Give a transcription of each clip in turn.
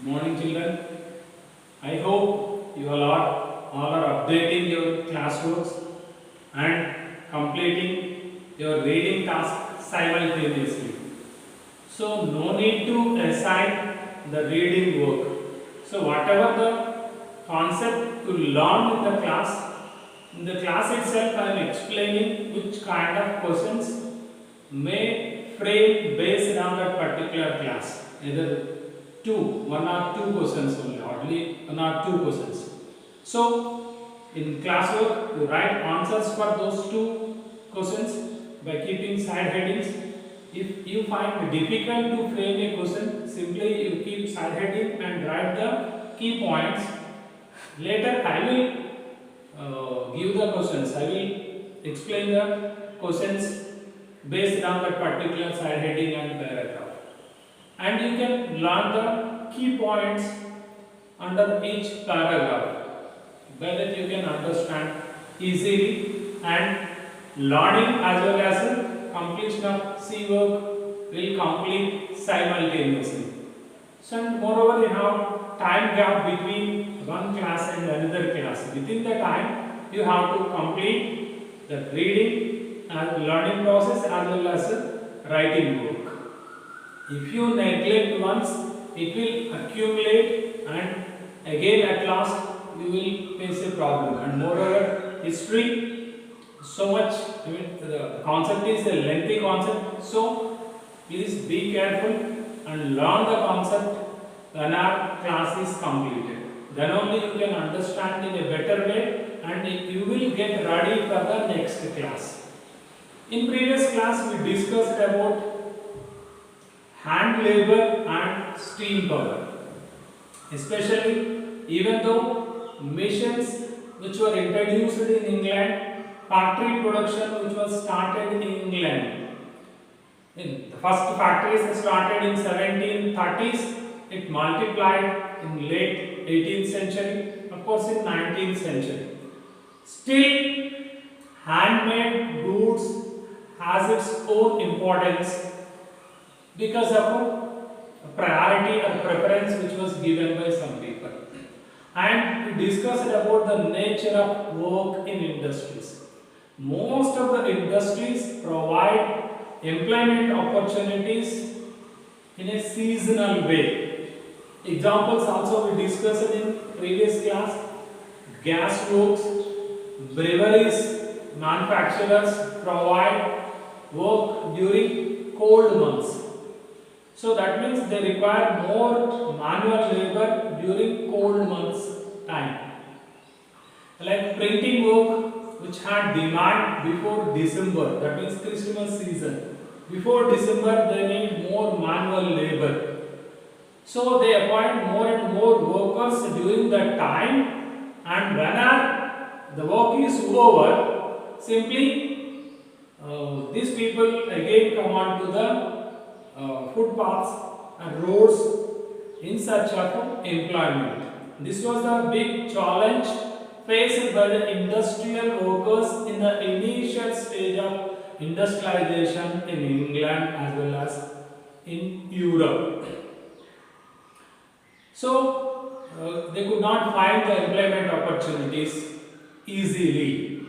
Morning, children. I hope you all are updating your classworks and completing your reading task simultaneously. So, no need to assign the reading work. So, whatever the concept you learn in the class itself I am explaining which kind of questions may frame based on that particular class. Either one or two questions only one or two questions. So, in classwork, you write answers for those two questions by keeping side headings. If you find it difficult to frame a question, simply you keep side heading and write the key points. Later, I will give the questions. I will explain the questions based on that particular side heading and paragraph. And you can learn the key points under each paragraph. By that you can understand easily, and learning as well as completion of C work will complete simultaneously. So, and moreover, you have time gap between one class and another class. Within the time, you have to complete the reading and learning process as well as writing work. If you neglect once, it will accumulate, and again at last you will face a problem. And moreover, history so much, the concept is a lengthy concept, so please be careful and learn the concept when our class is completed. Then only you can understand in a better way and you will get ready for the next class. In previous class we discussed about hand labor and steam power. Especially, even though machines which were introduced in England, factory production which was started in England. The first factories started in 1730s. It multiplied in late 18th century, of course in 19th century. Still, handmade goods has its own importance because of a priority or preference which was given by some people. And we discussed about the nature of work in industries. Most of the industries provide employment opportunities in a seasonal way. Examples also we discussed in previous class: gas works, breweries, manufacturers provide work during cold months. So that means they require more manual labor during cold months time. Like printing work which had demand before December, that means Christmas season. Before December they need more manual labor. So they appoint more and more workers during that time, and when the work is over, simply these people again come on to the footpaths and roads in search of employment. This was the big challenge faced by the industrial workers in the initial stage of industrialization in England as well as in Europe. So they could not find the employment opportunities easily.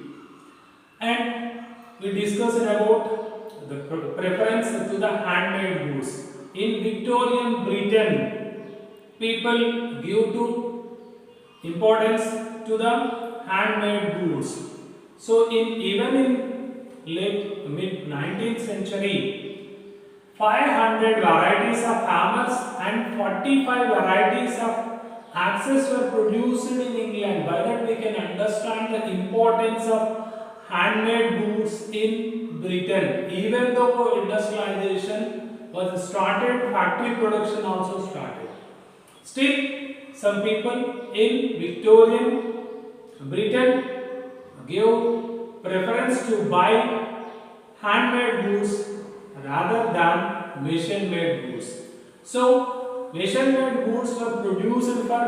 And we discussed about the preference to the handmade goods. In Victorian Britain, people give to importance to the handmade goods. So even in late mid 19th century, 500 varieties of hammers and 45 varieties of axes were produced in England. By that we can understand the importance of handmade goods in Britain. Even though industrialization was started, factory production also started. Still, some people in Victorian Britain gave preference to buy handmade goods rather than machine made goods. So, machine made goods were produced for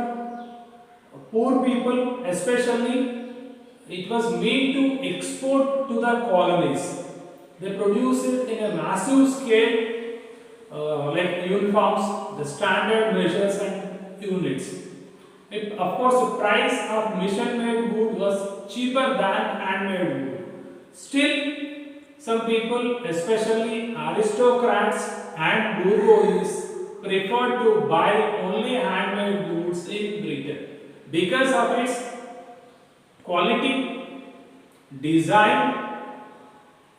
poor people, especially it was made to export to the colonies. They produced it in a massive scale, like uniforms, the standard measures and units. Of course, the price of machine-made wood was cheaper than handmade wood. Still, some people, especially aristocrats and bourgeois, prefer to buy only handmade goods in Britain because of its quality, design,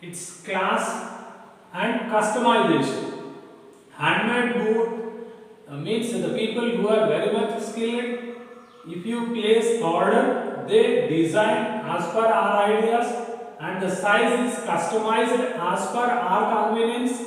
its class, and customization. Handmade wood means the people who are very much skilled. If you place order, they design as per our ideas, and the size is customized as per our convenience,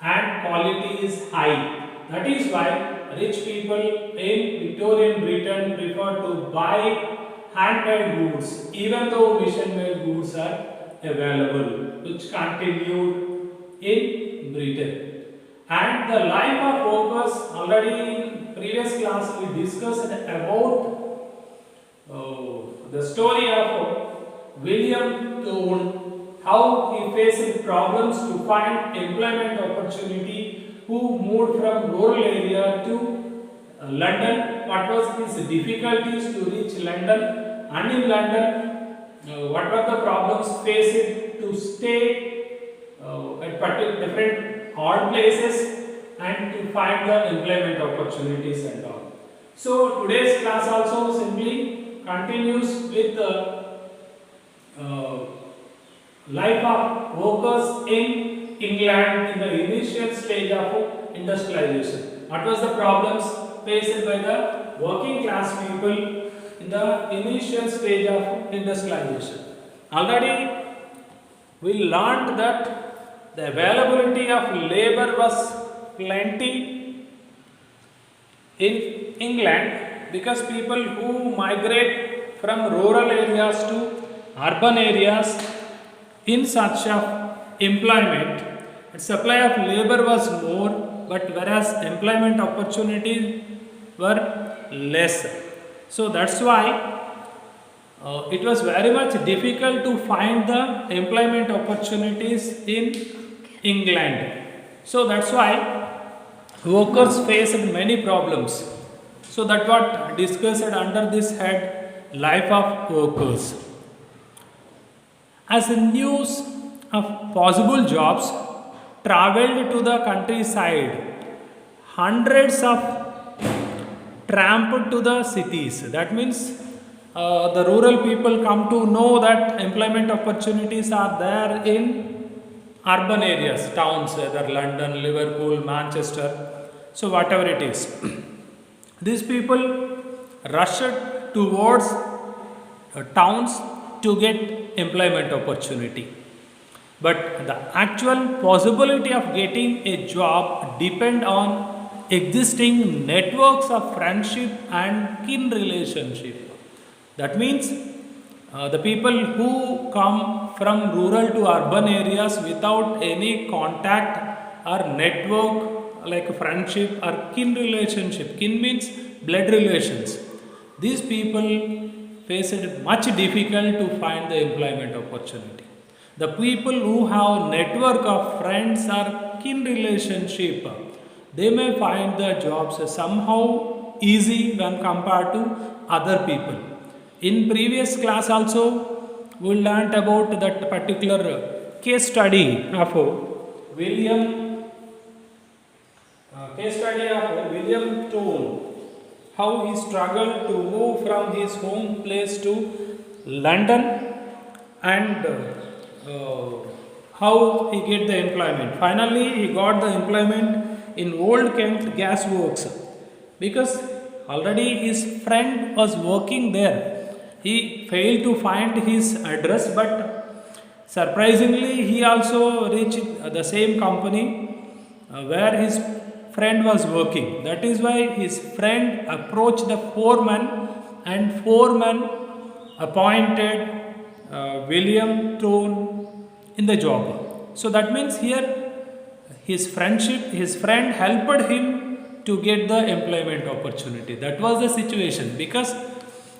and quality is high. That is why rich people in Victorian Britain prefer to buy handmade goods, even though machine-made goods are available, which continued in Britain. And the life of workers, already in previous class we discussed about the story of William Tone, how he faced problems to find employment opportunity, who moved from rural area to London. What was his difficulties to reach London, and in London what were the problems faced to stay at particular different odd places and to find the employment opportunities and all. So today's class also simply continues with the life of workers in England in the initial stage of industrialization. What was the problems faced by the working class people in the initial stage of industrialization? Already we learned that the availability of labor was plenty in England because people who migrate from rural areas to urban areas in search of employment, the supply of labor was more, but whereas employment opportunities were less. So that's why it was very much difficult to find the employment opportunities in England. So that's why workers faced many problems. So that's what discussed under this head, life of workers. As the news of possible jobs traveled to the countryside, hundreds of tramped to the cities. That means the rural people come to know that employment opportunities are there in urban areas, towns, whether London, Liverpool, Manchester, so whatever it is. These people rushed towards towns to get employment opportunity. But the actual possibility of getting a job depend on existing networks of friendship and kin relationship. That means the people who come from rural to urban areas without any contact or network like friendship or kin relationship. Kin means blood relations. These people face it much difficult to find the employment opportunity. The people who have network of friends or kin relationship, they may find the jobs somehow easy when compared to other people. In previous class also we learnt about that particular case study of William Tone, how he struggled to move from his home place to London, and how he get the employment. Finally, he got the employment in Old Kent Gas Works because already his friend was working there. He failed to find his address, but surprisingly he also reached the same company where his friend was working. That is why his friend approached the foreman, and foreman appointed William Tone in the job. So that means here his friend helped him to get the employment opportunity. That was the situation, because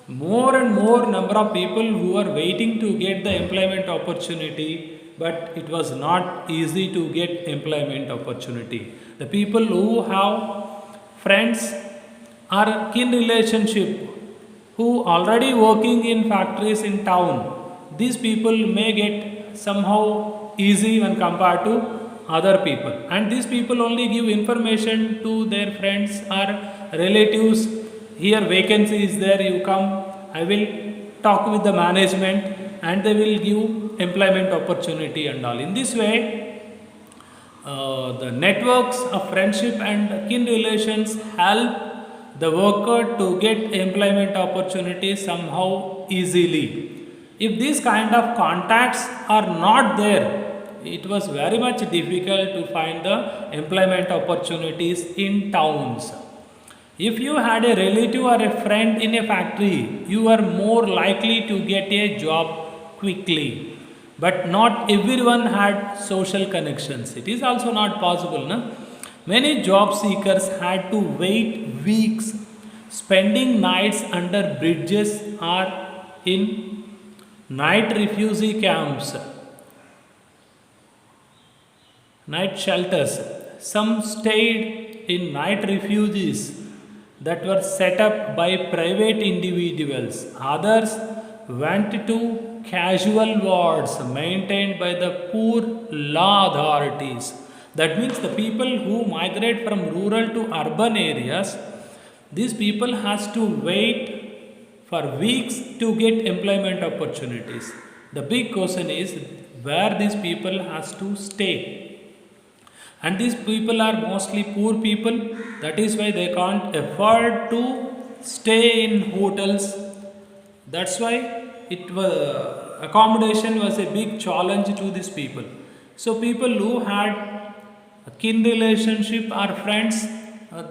more and more number of people who are waiting to get the employment opportunity, but it was not easy to get employment opportunity. The people who have friends or kin relationship who already working in factories in town, these people may get somehow easy when compared to other people, and these people only give information to their friends or relatives. Here vacancy is there, you come, I will talk with the management, and they will give employment opportunity and all. In this way, the networks of friendship and kin relations help the worker to get employment opportunities somehow easily. If these kind of contacts are not there, it was very much difficult to find the employment opportunities in towns. If you had a relative or a friend in a factory, you are more likely to get a job quickly. But not everyone had social connections. It is also not possible. No? Many job seekers had to wait weeks, spending nights under bridges or in night refugee camps, night shelters. Some stayed in night refuges that were set up by private individuals. Others went to casual wards maintained by the poor law authorities. That means the people who migrate from rural to urban areas, these people has to wait for weeks to get employment opportunities. The big question is where these people has to stay, and these people are mostly poor people, that is why they can't afford to stay in hotels. That's why it was accommodation was a big challenge to these people. So people who had a kin relationship or friends,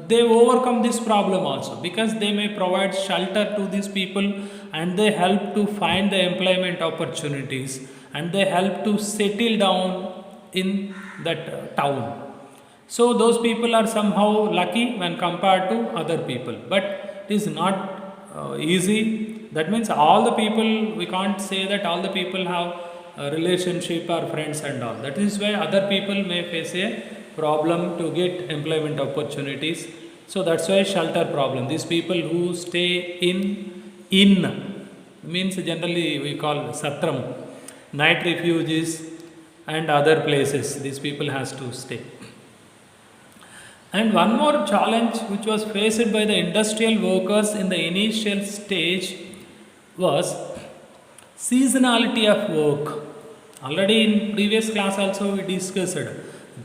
they overcome this problem also, because they may provide shelter to these people, and they help to find the employment opportunities, and they help to settle down in that town. So those people are somehow lucky when compared to other people, but it is not easy. That means all the people, we can't say that all the people have a relationship or friends and all. That is why other people may face a problem to get employment opportunities. So that's why shelter problem. These people who stay in means generally we call satram, night refuges and other places. These people has to stay. And one more challenge which was faced by the industrial workers in the initial stage was seasonality of work. Already in previous class also we discussed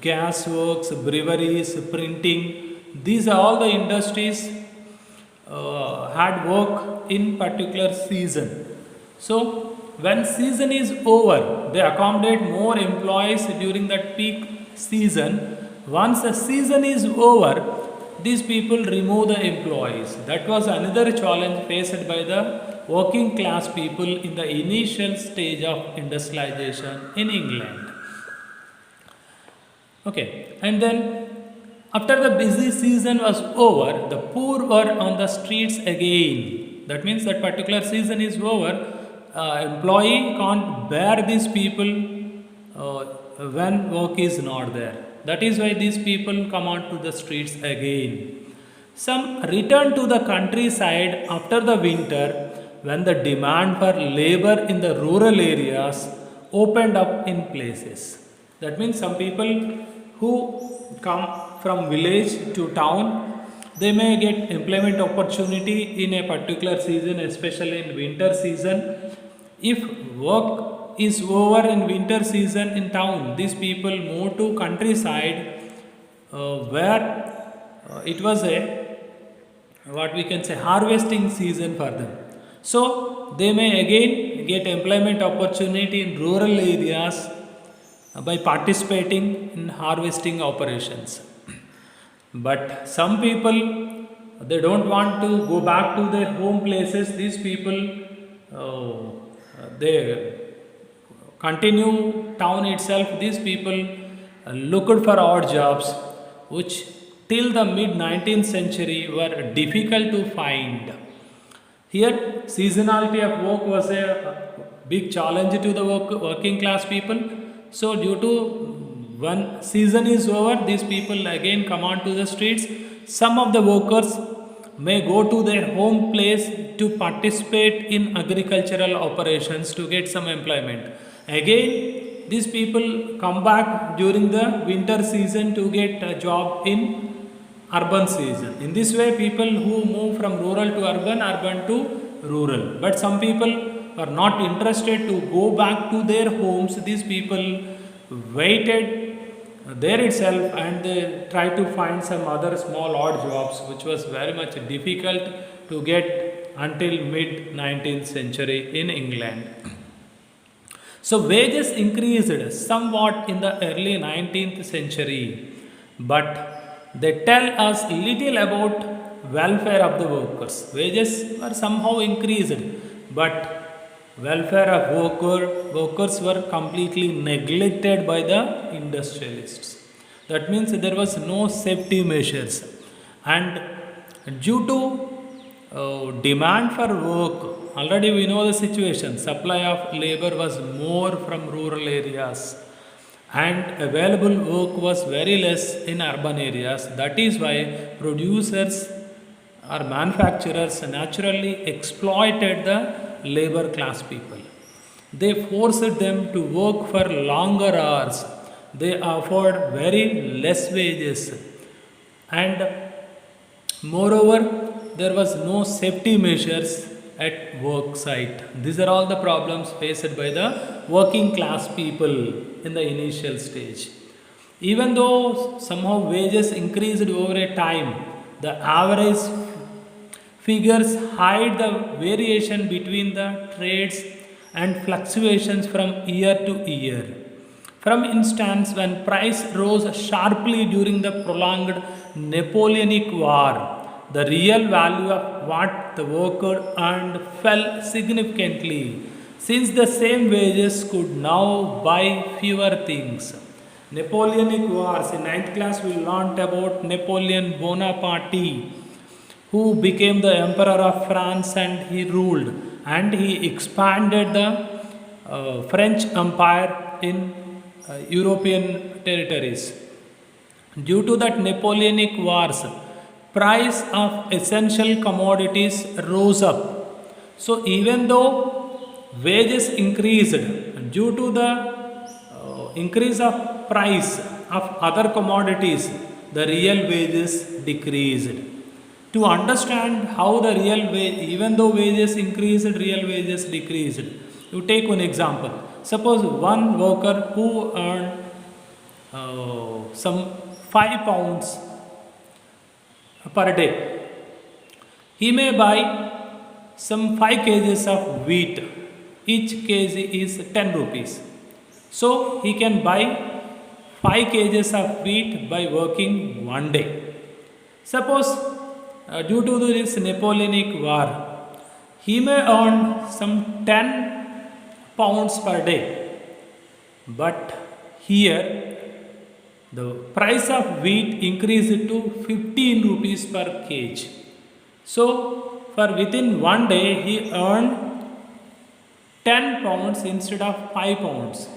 gas works, breweries, printing. These are all the industries had work in particular season. So when season is over, they accommodate more employees during that peak season. Once the season is over, these people remove the employees. That was another challenge faced by the working class people in the initial stage of industrialization in England. Okay, and then after the busy season was over, the poor were on the streets again. That means that particular season is over. Employee can't bear these people when work is not there. That is why these people come onto the streets again. Some return to the countryside after the winter when the demand for labor in the rural areas opened up in places. That means some people who come from village to town, they may get employment opportunity in a particular season, especially in winter season. If work is over in winter season in town, these people move to countryside where it was a what we can say harvesting season for them. So they may again get employment opportunity in rural areas by participating in harvesting operations. But some people, they don't want to go back to their home places. These people they continue town itself. These people looked for odd jobs which till the mid 19th century were difficult to find. Here seasonality of work was a big challenge to the working class people. So due to when season is over, these people again come on to the streets. Some of the workers may go to their home place to participate in agricultural operations to get some employment. Again, these people come back during the winter season to get a job in urban season. In this way, people who move from rural to urban, urban to rural. But some people are not interested to go back to their homes. These people waited there itself and they tried to find some other small odd jobs, which was very much difficult to get until mid 19th century in England. So wages increased somewhat in the early 19th century, but they tell us little about welfare of the workers. Wages were somehow increased, but welfare of workers were completely neglected by the industrialists. That means there was no safety measures, and due to demand for work, already we know the situation. Supply of labor was more from rural areas, and available work was very less in urban areas. That is why producers or manufacturers naturally exploited the labor class people. They forced them to work for longer hours. They offered very less wages, and moreover, there was no safety measures at work site. These are all the problems faced by the working class people in the initial stage. Even though somehow wages increased over a time, the average figures hide the variation between the trades and fluctuations from year to year. For instance, when price rose sharply during the prolonged Napoleonic War, the real value of what the worker earned fell significantly, since the same wages could now buy fewer things. Napoleonic Wars. In ninth class, we learnt about Napoleon Bonaparte, who became the emperor of France and he ruled and he expanded the French Empire in European territories. Due to that Napoleonic Wars, price of essential commodities rose up. So even though wages increased due to the increase of price of other commodities, the real wages decreased. To understand how the real wage, even though wages increased, real wages decreased. You take one example. Suppose one worker who earned some 5 pounds per day, he may buy some 5 kgs of wheat. Each kg is 10 rupees. So he can buy 5 kgs of wheat by working one day. Suppose due to this Napoleonic War, he may earn some 10 pounds per day. But here, the price of wheat increased to 15 rupees per kg. So, for within one day, he earned 10 pounds instead of 5 pounds.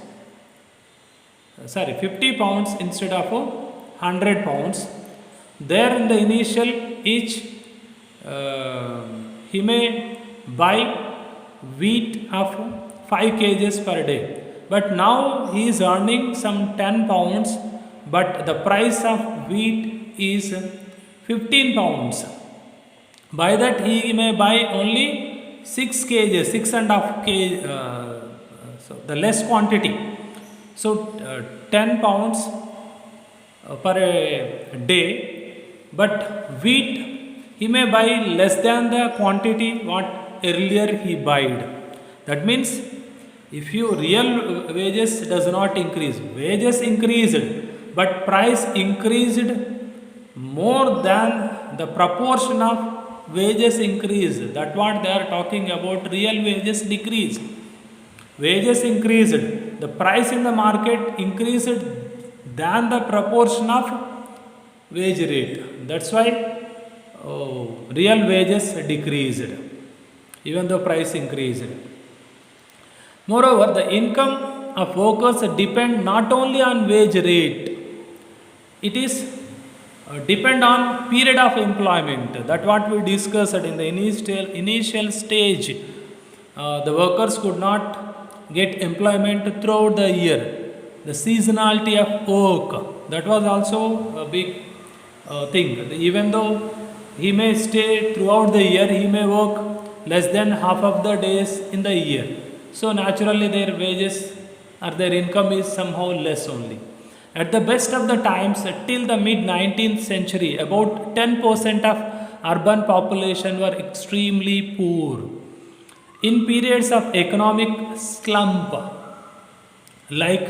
50 pounds instead of 100 pounds. There in the initial each he may buy wheat of 5 kgs per day, but now he is earning some 10 pounds, but the price of wheat is 15 pounds. By that he may buy only 6 kgs, 6.5 kg, so the less quantity. So 10 pounds per day, but wheat he may buy less than the quantity what earlier he bought. That means if your real wages does not increase, wages increased, but price increased more than the proportion of wages increased. That what they are talking about, real wages decreased. Wages increased, the price in the market increased than the proportion of wage rate. That's why real wages decreased, even though price increased. Moreover, the income of workers depend not only on wage rate, it is depend on period of employment. That what we discussed in the initial stage. The workers could not get employment throughout the year. The seasonality of work, that was also a big thing. Even though he may stay throughout the year, he may work less than half of the days in the year. So naturally their wages or their income is somehow less only. At the best of the times, till the mid 19th century, about 10% of urban population were extremely poor. In periods of economic slump, like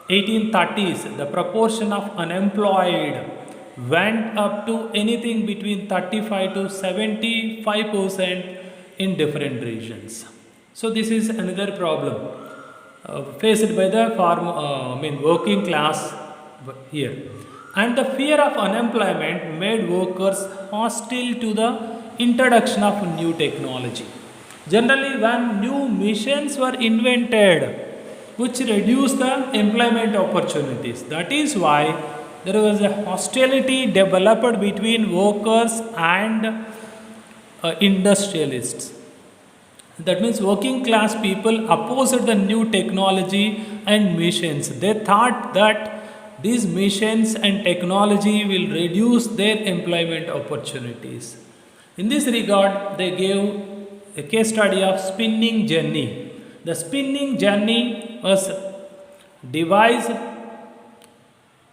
1830s, the proportion of unemployed went up to anything between 35 to 75% in different regions. So this is another problem faced by the working class here. And the fear of unemployment made workers hostile to the introduction of new technology. Generally, when new machines were invented, which reduced the employment opportunities. That is why there was a hostility developed between workers and industrialists. That means working class people opposed the new technology and machines. They thought that these machines and technology will reduce their employment opportunities. In this regard, they gave a case study of spinning jenny. The spinning jenny was devised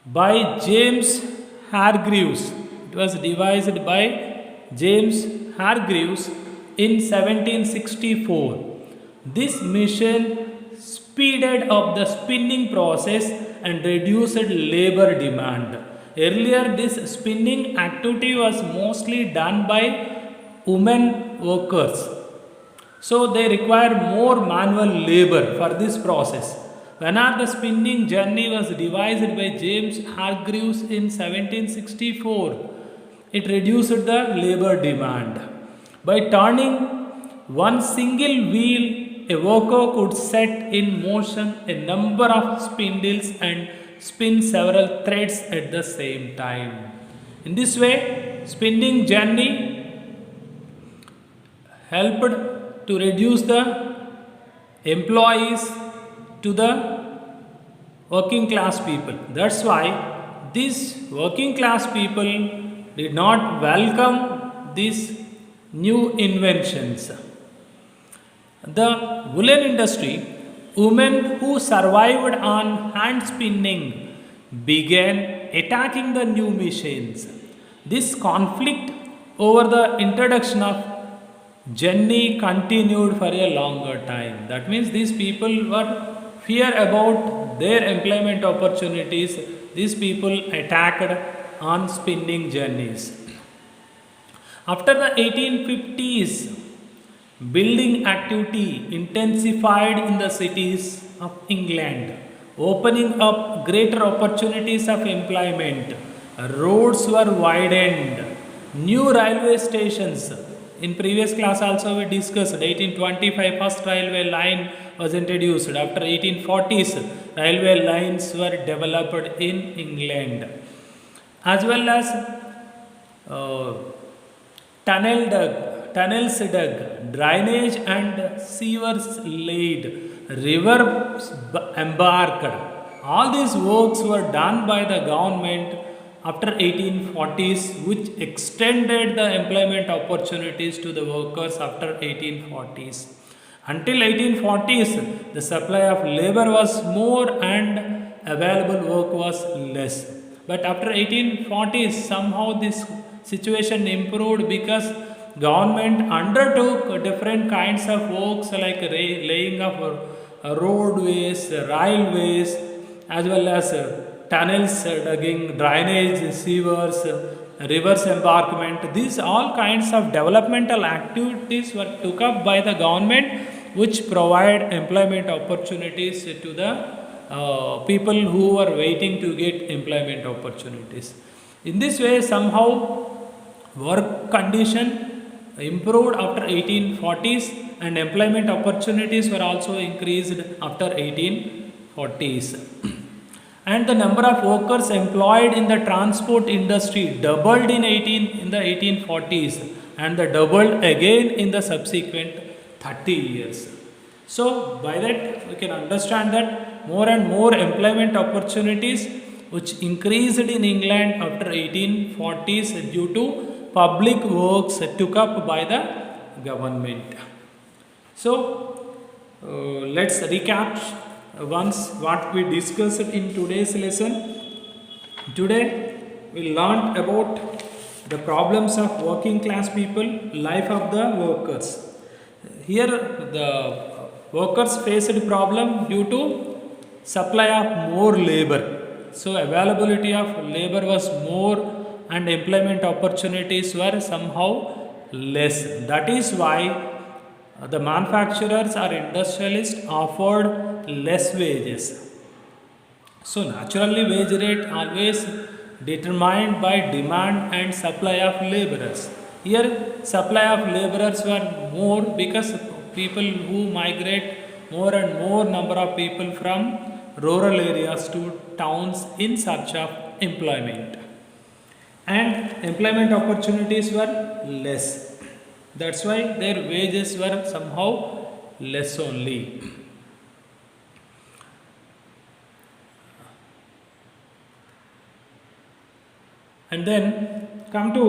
by James Hargreaves. It was devised by James Hargreaves in 1764. This machine speeded up the spinning process and reduced labor demand. Earlier, this spinning activity was mostly done by women workers. So they require more manual labor for this process. Whenever the spinning jenny was devised by James Hargreaves in 1764, it reduced the labor demand. By turning one single wheel, a worker could set in motion a number of spindles and spin several threads at the same time. In this way, spinning jenny helped to reduce the employees to the working class people. That's why these working class people did not welcome these new inventions. The woolen industry, women who survived on hand spinning began attacking the new machines. This conflict over the introduction of jenny continued for a longer time. That means these people were fear about their employment opportunities. These people attacked on spinning jennies. After the 1850s, building activity intensified in the cities of England, opening up greater opportunities of employment. Roads were widened, new railway stations. In previous class also we discussed 1825 first railway line was introduced. After 1840s, railway lines were developed in England, as well as tunnels dug, drainage and sewers laid, rivers embarked. All these works were done by the government after 1840s, which extended the employment opportunities to the workers after 1840s. Until 1840s, the supply of labor was more and available work was less. But after 1840s, somehow this situation improved because government undertook different kinds of works like laying of roadways, railways, as well as tunnels digging, drainage, sewers, rivers embarkment. These all kinds of developmental activities were took up by the government, which provide employment opportunities to the people who are waiting to get employment opportunities. In this way, somehow work condition improved after 1840s and employment opportunities were also increased after 1840s. And the number of workers employed in the transport industry doubled in the 1840s, and the doubled again in the subsequent 30 years. So by that we can understand that more and more employment opportunities which increased in England after 1840s due to public works took up by the government. So let's recap once what we discussed in today's lesson. Today we learned about the problems of working class people, life of the workers. Here the workers faced problem due to supply of more labor. So availability of labor was more and employment opportunities were somehow less. That is why the manufacturers or industrialists offered less wages. So naturally wage rate always determined by demand and supply of laborers. Here supply of laborers were more because people who migrate, more and more number of people from rural areas to towns in search of employment. And employment opportunities were less. That's why their wages were somehow less only. And then come to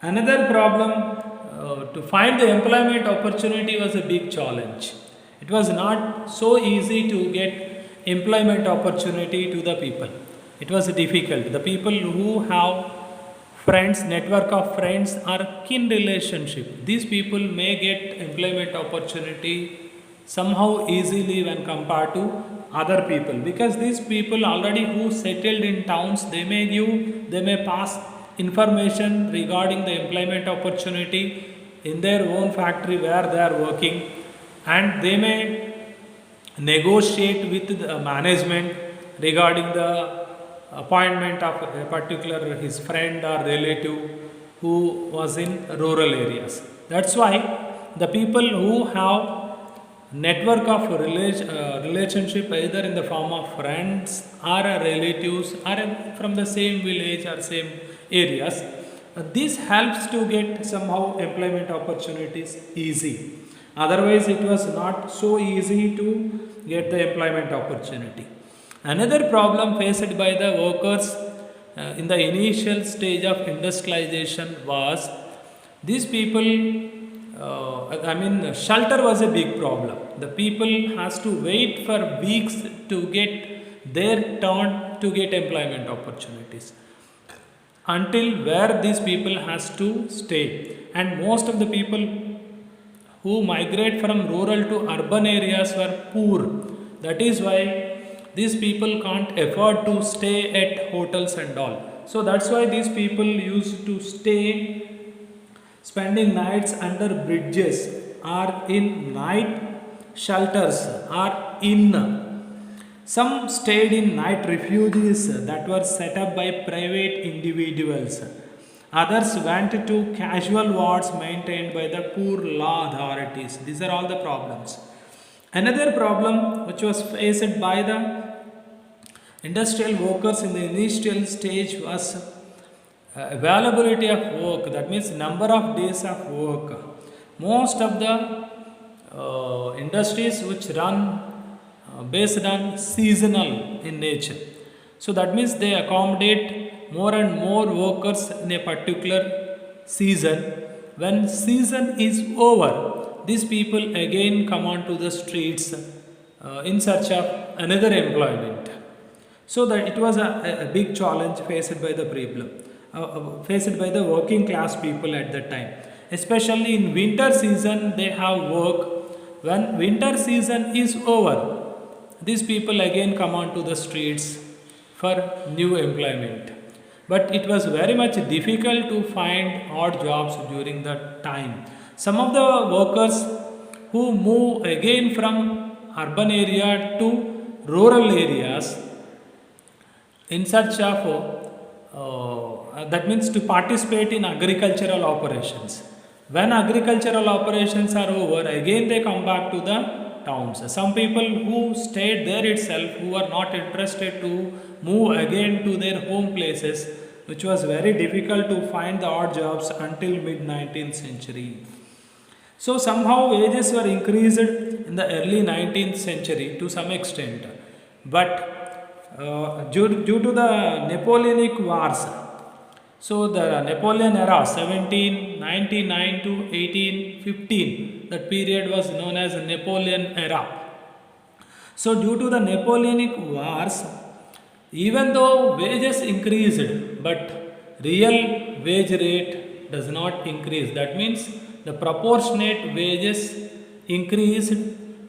another problem. To find the employment opportunity was a big challenge. It was not so easy to get employment opportunity to the people. It was difficult. The people who have friends, network of friends or kin relationship, these people may get employment opportunity somehow easily when compared to other people, because these people already who settled in towns, they may pass information regarding the employment opportunity in their own factory where they are working, and they may negotiate with the management regarding the appointment of a particular his friend or relative who was in rural areas. That's why the people who have network of relationship either in the form of friends or relatives or from the same village or same areas, this helps to get somehow employment opportunities easy. Otherwise it was not so easy to get the employment opportunity. Another problem faced by the workers in the initial stage of industrialization was these people, shelter was a big problem. The people has to wait for weeks to get their turn to get employment opportunities, until where these people has to stay. And most of the people who migrate from rural to urban areas were poor. That is why these people can't afford to stay at hotels and all. So that's why these people used to stay spending nights under bridges or in night shelters or inn. Some stayed in night refuges that were set up by private individuals. Others went to casual wards maintained by the poor law authorities. These are all the problems. Another problem which was faced by the industrial workers in the initial stage was availability of work, that means number of days of work. Most of the industries which run based on seasonal in nature, so that means they accommodate more and more workers in a particular season. When season is over, these people again come onto the streets in search of another employment. So that it was a big challenge faced by the problem, faced by the working class people at that time. Especially in winter season, they have work. When winter season is over, these people again come onto the streets for new employment. But it was very much difficult to find odd jobs during that time. Some of the workers who move again from urban area to rural areas in search of that means to participate in agricultural operations. When agricultural operations are over, again they come back to the towns. Some people who stayed there itself, who were not interested to move again to their home places, which was very difficult to find the odd jobs until mid 19th century. So somehow wages were increased in the early 19th century to some extent, but due to the Napoleonic Wars, so the Napoleon era 1799 to 1815, that period was known as Napoleon era. So due to the Napoleonic Wars, even though wages increased, but real wage rate does not increase. That means the proportionate wages increased,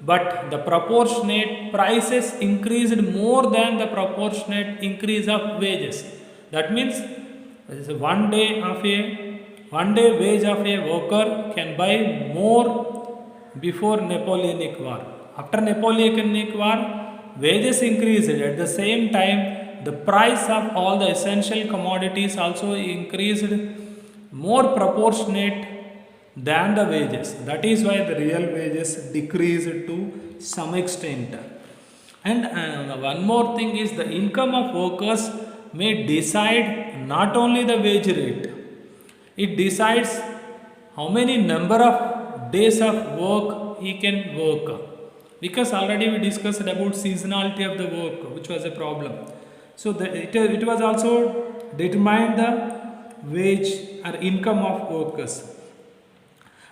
but the proportionate prices increased more than the proportionate increase of wages. That means one day wage of a worker can buy more before Napoleonic War. After Napoleonic War, wages increased. At the same time, the price of all the essential commodities also increased more proportionate than the wages. That is why the real wages decreased to some extent. And one more thing is the income of workers may decide not only the wage rate, it decides how many number of days of work he can work. Because already we discussed about seasonality of the work, which was a problem. So it was also determined the wage or income of workers.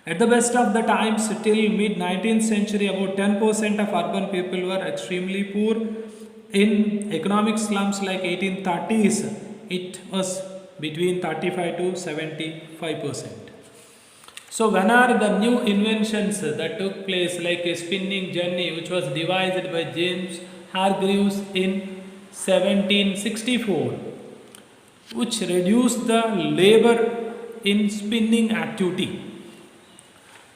At the best of the times, till mid 19th century, about 10% of urban people were extremely poor. In economic slums like 1830s, it was between 35 to 75%. So when are the new inventions that took place, like a spinning jenny, which was devised by James Hargreaves in 1764, which reduced the labor in spinning activity.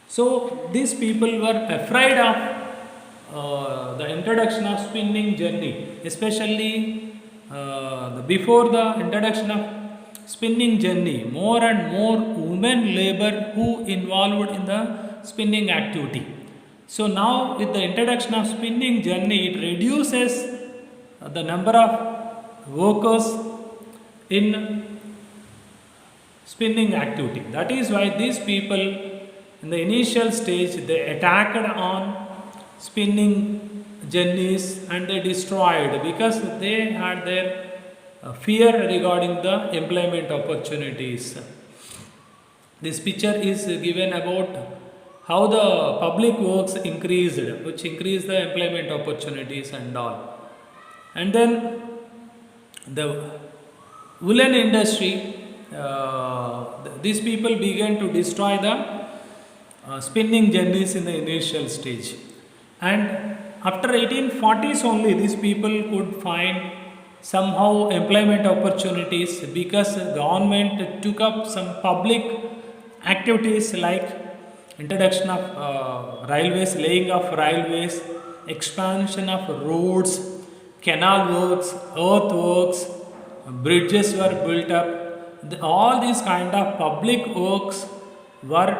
So these people were afraid of the introduction of spinning jenny, especially before the introduction of spinning jenny, more and more women labor who involved in the spinning activity. So now with the introduction of spinning jenny, it reduces the number of workers in spinning activity. That is why these people in the initial stage they attacked on spinning jennies and they destroyed because they had their fear regarding the employment opportunities. This picture is given about how the public works increased, which increased the employment opportunities and all. And then the woolen industry, these people began to destroy the spinning jennies in the initial stage. And after 1840s only, these people could find somehow employment opportunities because the government took up some public activities like introduction of railways, laying of railways, expansion of roads, canal works, earthworks, bridges were built up. All these kind of public works were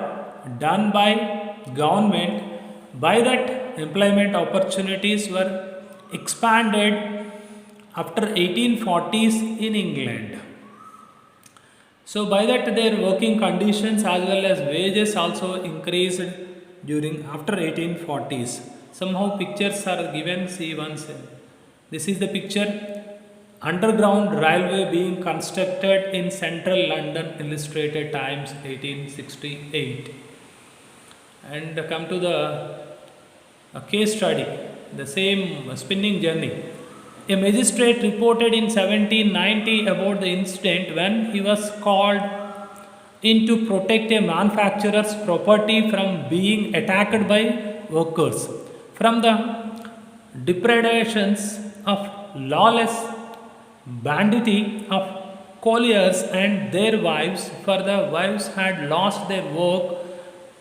done by government. By that, employment opportunities were expanded after 1840s in England. So by that their working conditions as well as wages also increased during after 1840s. Somehow pictures are given, see once. This is the picture, underground railway being constructed in central London, Illustrated Times 1868. And come to the case study, the same spinning jenny. A magistrate reported in 1790 about the incident when he was called in to protect a manufacturer's property from being attacked by workers, from the depredations of lawless banditry of colliers and their wives, for the wives had lost their work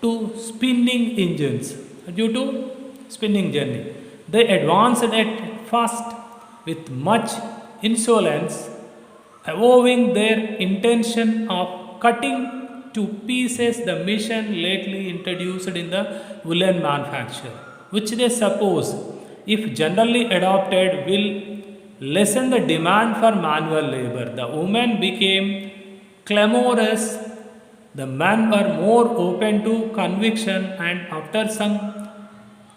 to spinning engines due to spinning jenny. They advanced at first with much insolence, avowing their intention of cutting to pieces the machine lately introduced in the woolen manufacture. which they suppose, if generally adopted, will lessen the demand for manual labor. The women became clamorous, the men were more open to conviction, and after some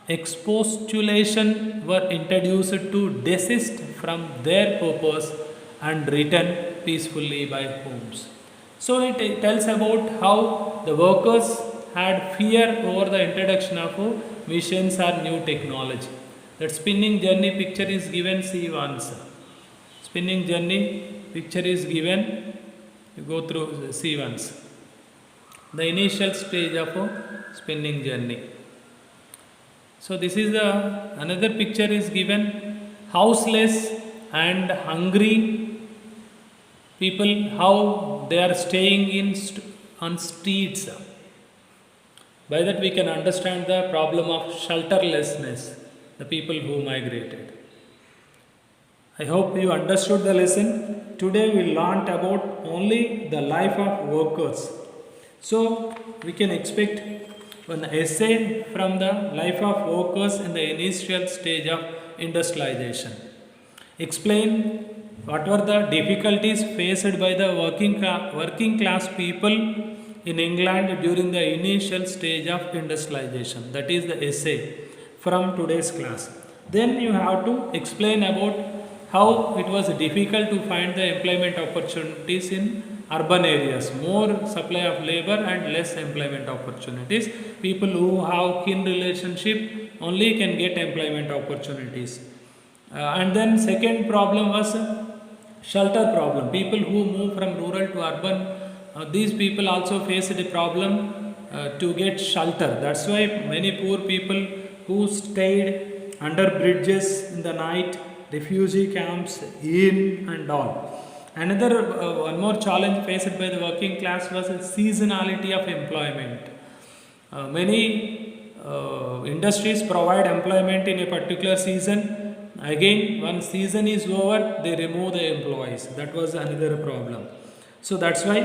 expostulation were introduced to desist from their purpose and return peacefully by homes. So it tells about how the workers had fear over the introduction of machines or new technology. That spinning journey picture is given, see once. Spinning journey picture is given, you go through, see once. The initial stage of spinning journey. So this is the another picture is given, houseless and hungry people, how they are staying on streets. By that we can understand the problem of shelterlessness, the people who migrated. I hope you understood the lesson. Today we learnt about only the life of workers. So we can expect an essay from the life of workers in the initial stage of industrialization. Explain what were the difficulties faced by the working class people in England during the initial stage of industrialization. That is the essay from today's class. Then you have to explain about how it was difficult to find the employment opportunities in urban areas, more supply of labor and less employment opportunities. People who have kin relationship only can get employment opportunities. And then second problem was shelter problem. People who move from rural to urban, these people also faced a problem to get shelter. That's why many poor people who stayed under bridges in the night, refugee camps, in and all. Another one more challenge faced by the working class was the seasonality of employment. Many industries provide employment in a particular season. Again, when season is over, they remove the employees. That was another problem. So that's why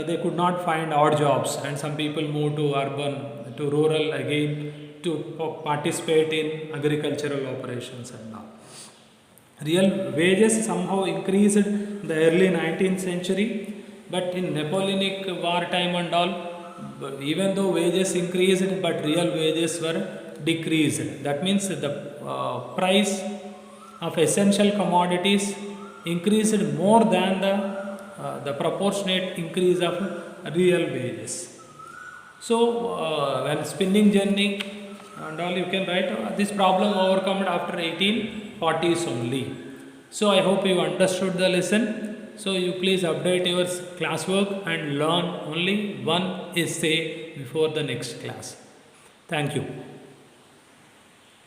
they could not find odd jobs, and some people moved to urban, to rural again to participate in agricultural operations and all. Real wages somehow increased in the early 19th century, but in Napoleonic war time and all, even though wages increased, but real wages were decreased. That means the price of essential commodities increased more than the proportionate increase of real wages. So when spinning journey and all, you can write this problem overcome after 1840s only. So I hope you understood the lesson. So you please update your classwork and learn only one essay before the next class. Thank you.